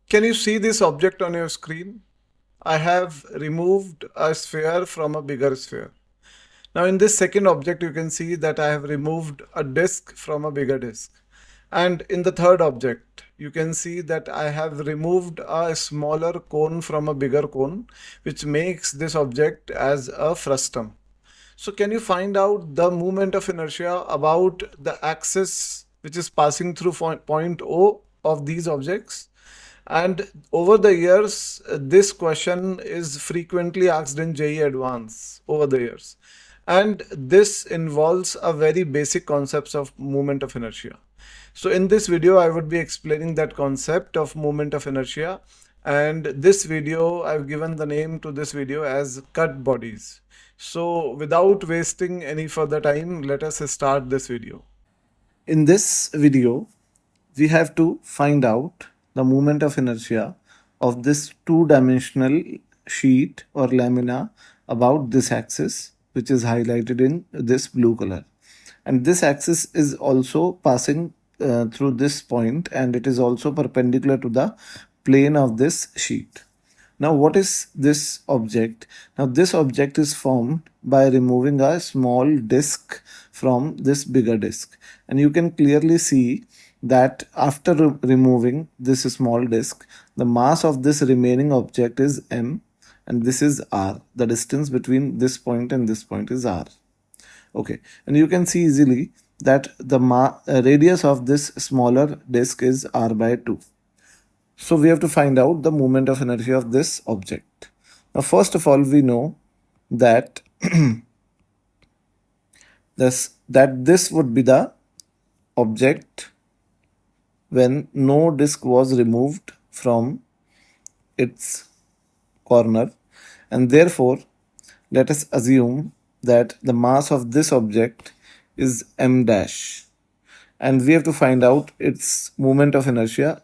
Can you see this object on your screen? I have removed a sphere from a bigger sphere. Now in this second object, you can see that I have removed a disk from a bigger disk. And in the third object, you can see that I have removed a smaller cone from a bigger cone, which makes this object as a frustum. So can you find out the moment of inertia about the axis which is passing through point O of these objects? And over the years, this question is frequently asked in JEE Advance over the years. And this involves a very basic concepts of moment of inertia. So in this video, I would be explaining that concept of moment of inertia. And this video, I've given the name to this video as cut bodies. So without wasting any further time, let us start this video. In this video, we have to find out the moment of inertia of this two-dimensional sheet or lamina about this axis, which is highlighted in this blue color. And this axis is also passing through this point, and it is also perpendicular to the plane of this sheet. Now, what is this object? Now, this object is formed by removing a small disk from this bigger disk. And you can clearly see that after removing this small disk, the mass of this remaining object is m and this is r. The distance between this point and this point is r. Okay, and you can see easily that the radius of this smaller disk is r by 2. So we have to find out the moment of inertia of this object. Now, first of all, we know that this would be the object when no disk was removed from its corner, and therefore let us assume that the mass of this object is m dash, and we have to find out its moment of inertia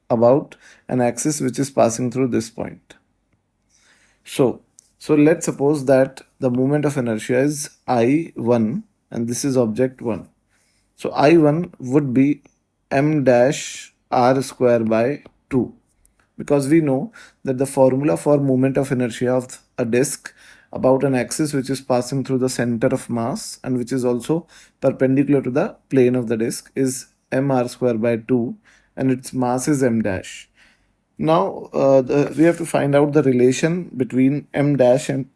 about an axis which is passing through this point. So let's suppose that the moment of inertia is I1 and this is object 1. So I1 would be m dash r square by 2, because we know that the formula for moment of inertia of a disk about an axis which is passing through the center of mass and which is also perpendicular to the plane of the disk is mr square by 2, and its mass is m dash. Now we have to find out the relation between m dash and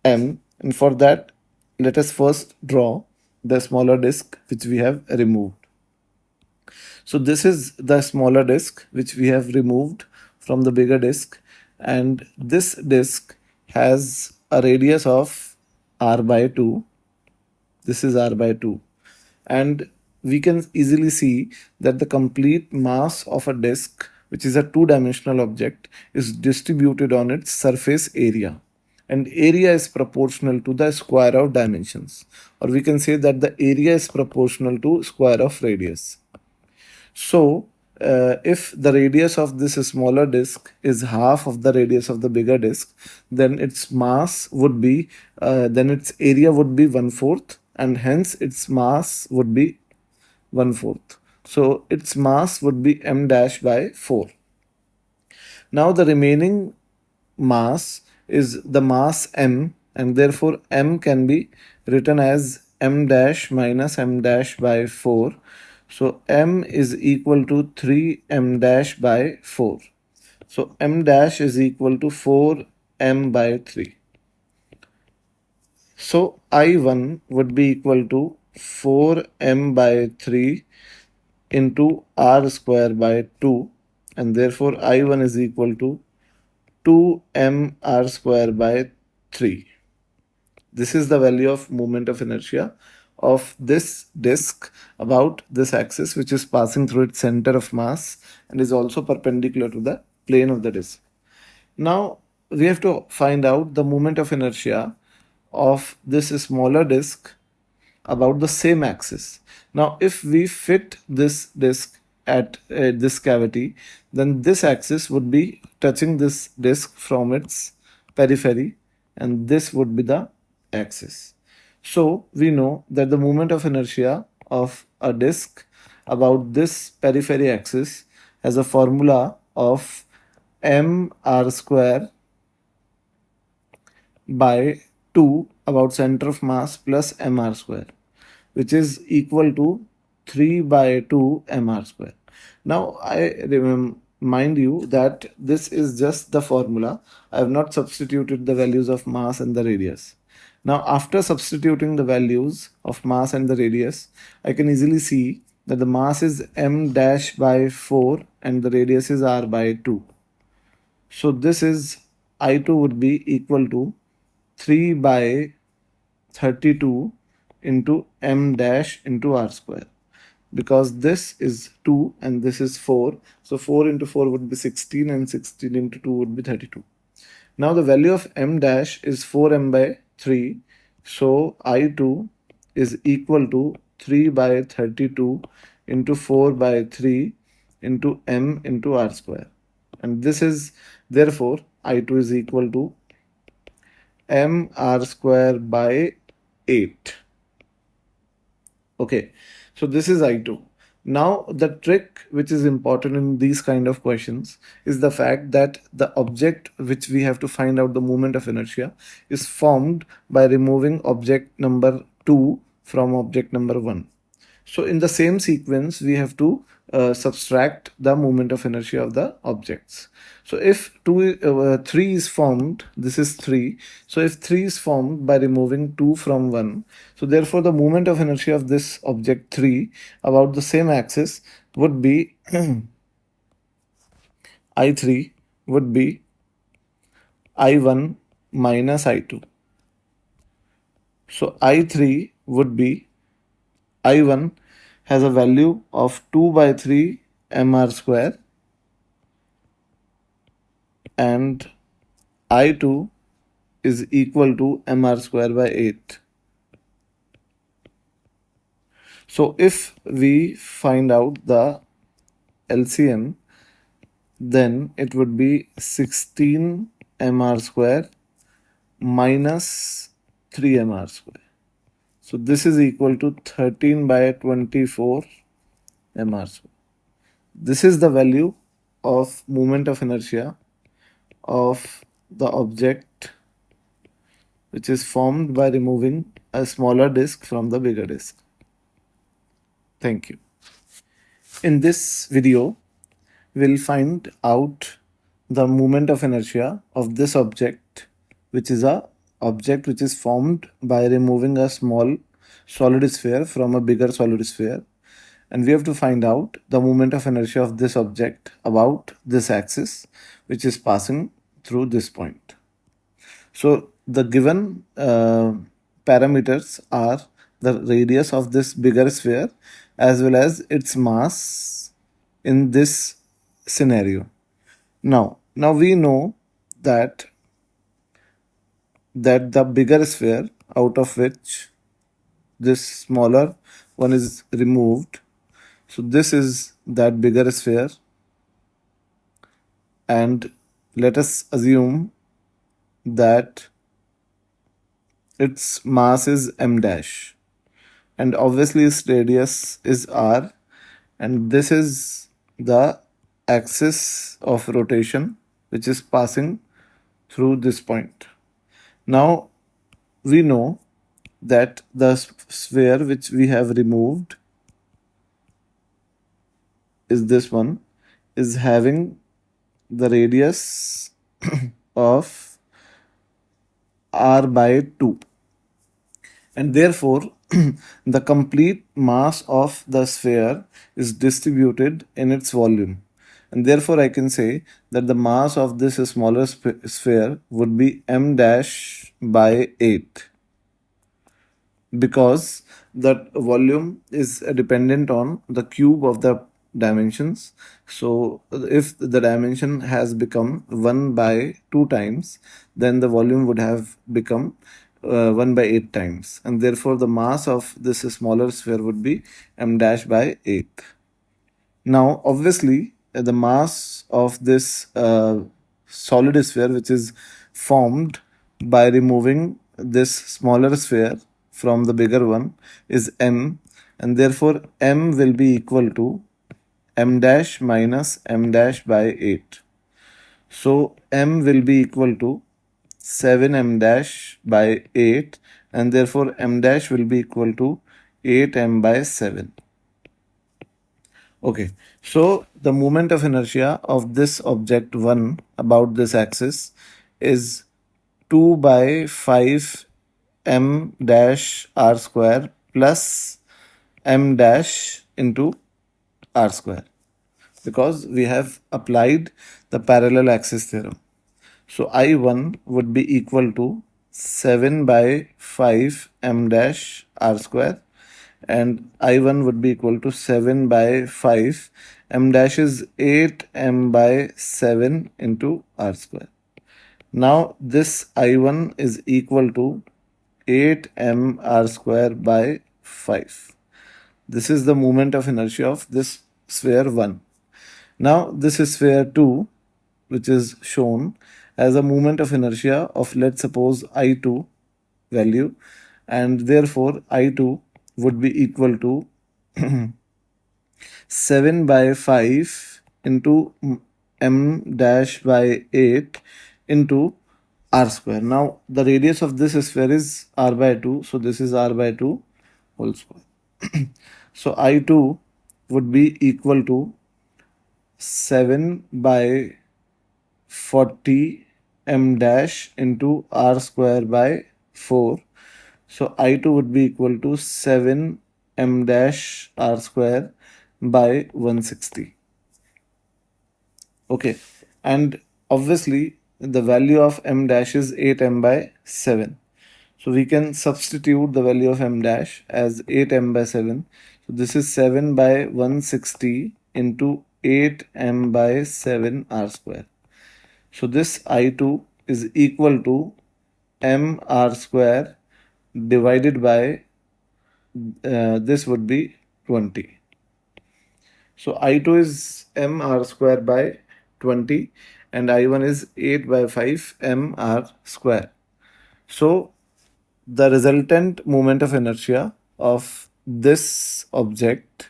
m, and for that let us first draw the smaller disk which we have removed. So this is the smaller disk which we have removed from the bigger disk, and this disk has a radius of r by 2. This is r by 2, and we can easily see that the complete mass of a disk, which is a two-dimensional object, is distributed on its surface area, and area is proportional to the square of dimensions, or we can say that the area is proportional to square of radius. So if the radius of this smaller disk is half of the radius of the bigger disk, then its mass would be, then its area would be 1/4, and hence its mass would be 1/4. So its mass would be m dash by 4. Now the remaining mass is the mass m, and therefore m can be written as m dash minus m dash by 4. So m is equal to 3m dash by 4. So m dash is equal to 4m by 3. So I1 would be equal to 4m by 3 into r square by 2, and therefore I1 is equal to 2m r square by 3. This is the value of moment of inertia of this disk about this axis which is passing through its center of mass and is also perpendicular to the plane of the disk. Now we have to find out the moment of inertia of this smaller disk about the same axis. Now if we fit this disk at this cavity, then this axis would be touching this disk from its periphery, and this would be the axis. So we know that the moment of inertia of a disk about this periphery axis has a formula of m r square by 2 about center of mass plus mr square, which is equal to 3 by 2 mr square. Now I remind you that this is just the formula. I have not substituted the values of mass and the radius. Now after substituting the values of mass and the radius, I can easily see that the mass is m dash by 4 and the radius is r by 2. So this is I2 would be equal to 3 by 32 into m dash into r square, because this is 2 and this is 4. So 4 into 4 would be 16 and 16 into 2 would be 32. Now the value of m dash is 4m by 3. So I2 is equal to 3 by 32 into 4 by 3 into m into r square. And this is therefore I2 is equal to m r square by 8. Okay, so this is I2. Now the trick which is important in these kind of questions is the fact that the object which we have to find out the moment of inertia is formed by removing object number 2 from object number 1. So in the same sequence, we have to subtract the moment of inertia of the objects. So if 3 is formed, this is 3. So if 3 is formed by removing 2 from 1, so therefore the moment of inertia of this object 3 about the same axis would be I3 would be I1 minus I2. So I3 would be I1 has a value of 2 by 3 mr square and I2 is equal to mr square by 8. So if we find out the LCM, then it would be 16 mr square minus 3 mr square. So this is equal to 13 by 24 mr square. This is the value of moment of inertia of the object which is formed by removing a smaller disk from the bigger disk. Thank you. In this video, we'll find out the moment of inertia of this object, which is a object which is formed by removing a small solid sphere from a bigger solid sphere. And we have to find out the moment of inertia of this object about this axis, which is passing through this point. So the given parameters are the radius of this bigger sphere as well as its mass in this scenario. Now we know that the bigger sphere out of which this smaller one is removed. So this is that bigger sphere, and let us assume that its mass is m dash, and obviously its radius is r, and this is the axis of rotation which is passing through this point. Now we know that the sphere which we have removed is this one, is having the radius of r by 2, and therefore the complete mass of the sphere is distributed in its volume, and therefore I can say that the mass of this smaller sphere would be m dash by 8, because that volume is dependent on the cube of the dimensions. So if the dimension has become 1 by 2 times, then the volume would have become 1 by 8 times, and therefore the mass of this smaller sphere would be m dash by 8. Now obviously the mass of this solid sphere which is formed by removing this smaller sphere from the bigger one is m, and therefore m will be equal to m dash minus m dash by 8. So m will be equal to 7m dash by 8, and therefore m dash will be equal to 8m by 7. Okay, so the moment of inertia of this object 1 about this axis is 2 by 5 m dash r square plus m dash into r square, because we have applied the parallel axis theorem. So I1 would be equal to 7 by 5 m dash r square, and I1 would be equal to 7 by 5 m dash is 8 m by 7 into r square. Now this I1 is equal to 8 m r square by 5. This is the moment of inertia of this sphere 1. Now this is sphere 2, which is shown as a moment of inertia of, let's suppose, I2 value, and therefore I2 would be equal to 7 by 5 into m dash by 8 into r square. Now the radius of this sphere is r by 2, so this is r by 2 whole square. So I2 would be equal to 7 by 40 m dash into r square by 4. So I2 would be equal to 7 m dash r square by 160. Okay, and obviously the value of m dash is 8m by 7. So we can substitute the value of m dash as 8m by 7. So this is 7 by 160 into 8m by 7 r square. So this I2 is equal to m r square divided by this would be 20. So I2 is m r square by 20 and I1 is 8 by 5 m r square. So the resultant moment of inertia of this object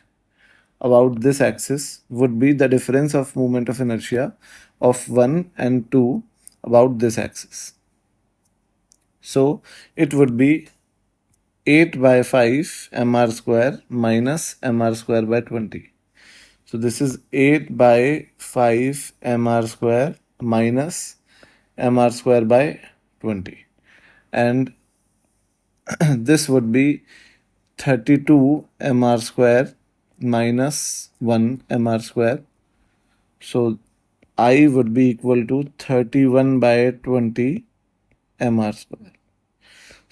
about this axis would be the difference of moment of inertia of 1 and 2 about this axis. So it would be 8 by 5 mr square minus mr square by 20. So this is 8 by 5 mr square minus mr square by 20. And this would be 32 mr square minus 1 mr square. So I would be equal to 31 by 20 mr square.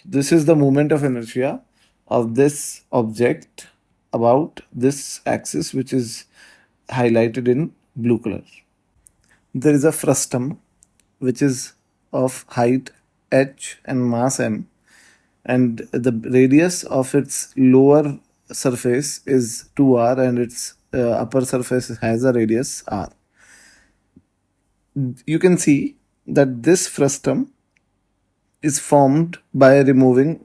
This is the moment of inertia of this object about this axis, which is highlighted in blue color. There is a frustum which is of height h and mass m, and the radius of its lower surface is 2r and its upper surface has a radius r. You can see that this frustum is formed by removing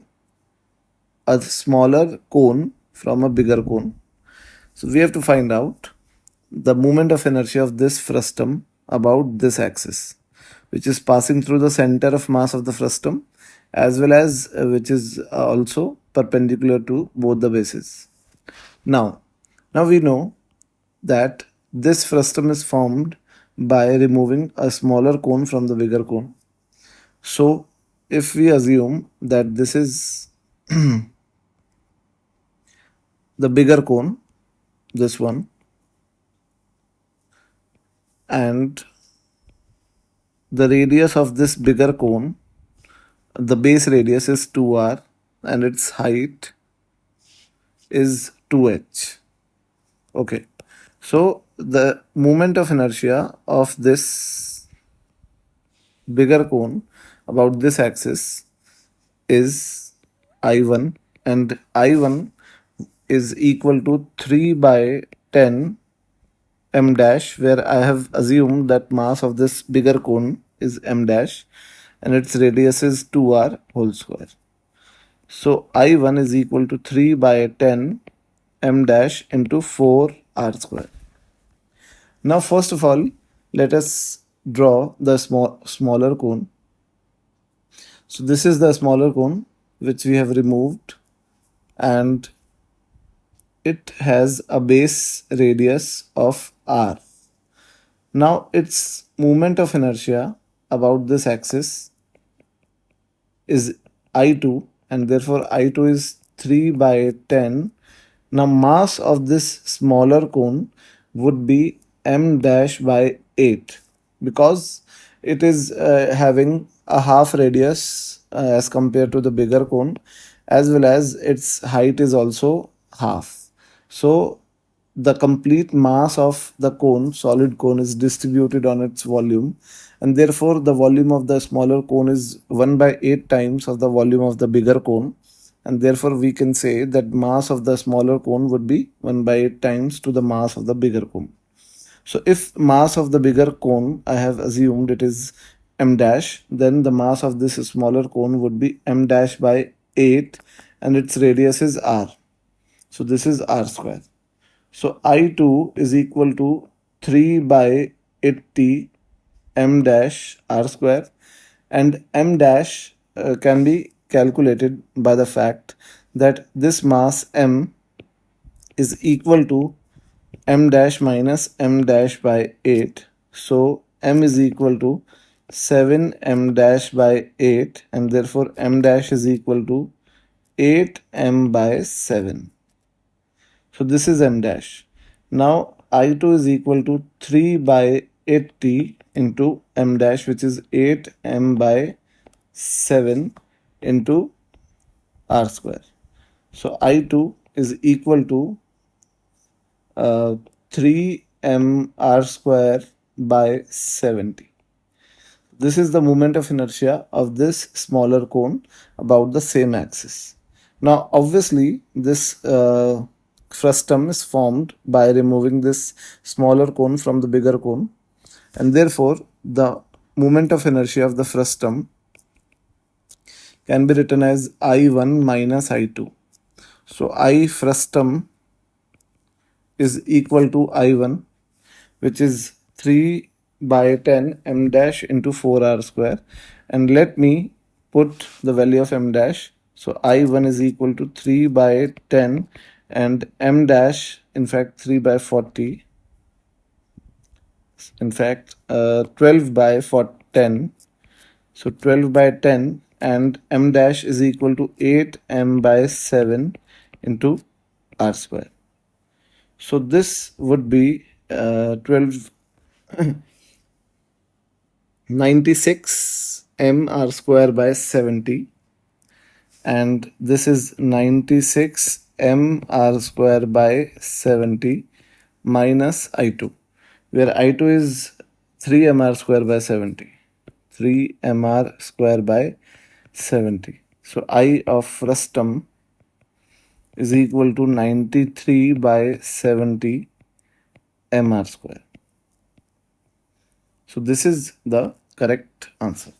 a smaller cone from a bigger cone. So we have to find out the moment of inertia of this frustum about this axis, which is passing through the center of mass of the frustum, as well as which is also perpendicular to both the bases. Now we know that this frustum is formed by removing a smaller cone from the bigger cone. So if we assume that this is the bigger cone, this one, and the radius of this bigger cone, the base radius is 2r and its height is 2h. Okay, so the moment of inertia of this bigger cone about this axis is I1, and I1 is equal to 3 by 10 m dash, where I have assumed that mass of this bigger cone is m dash and its radius is 2r whole square. So I1 is equal to 3 by 10 m dash into 4 r square. Now, first of all, let us draw the smaller cone. So this is the smaller cone which we have removed, and it has a base radius of r. Now its moment of inertia about this axis is I2, and therefore I2 is 3 by 10. Now mass of this smaller cone would be m dash by 8, because it is having a half radius as compared to the bigger cone, as well as its height is also half. So the complete mass of the cone, solid cone, is distributed on its volume, and therefore the volume of the smaller cone is 1 by 8 times of the volume of the bigger cone, and therefore we can say that mass of the smaller cone would be 1 by 8 times to the mass of the bigger cone. So if mass of the bigger cone, I have assumed it is m dash, then the mass of this smaller cone would be m dash by 8, and its radius is r. So this is r square. So I2 is equal to 3 by 80 m dash r square, and m dash can be calculated by the fact that this mass m is equal to m dash minus m dash by 8. So m is equal to 7 m dash by 8, and therefore m dash is equal to 8 m by 7. So this is m dash. Now I2 is equal to 3 by 80 into m dash, which is 8 m by 7 into r square. So I2 is equal to 3 m r square by 70. This is the moment of inertia of this smaller cone about the same axis. Now, obviously, this frustum is formed by removing this smaller cone from the bigger cone, and therefore the moment of inertia of the frustum can be written as I1 minus I2. So I frustum is equal to I1, which is 3 by 10 m dash into 4r square, and let me put the value of m dash. So I1 is equal to 3 by 10, and m dash, in fact 3 by 40, in fact 12 by 10. So 12 by 10, and m dash is equal to 8 m by 7 into r square. So this would be 96 m r square by 70, and this is 96 m r square by 70 minus I2, where I2 is 3 m r square by 70. 3 m r square by 70. So I of frustum is equal to 93 by 70 m r square. So this is the correct answer.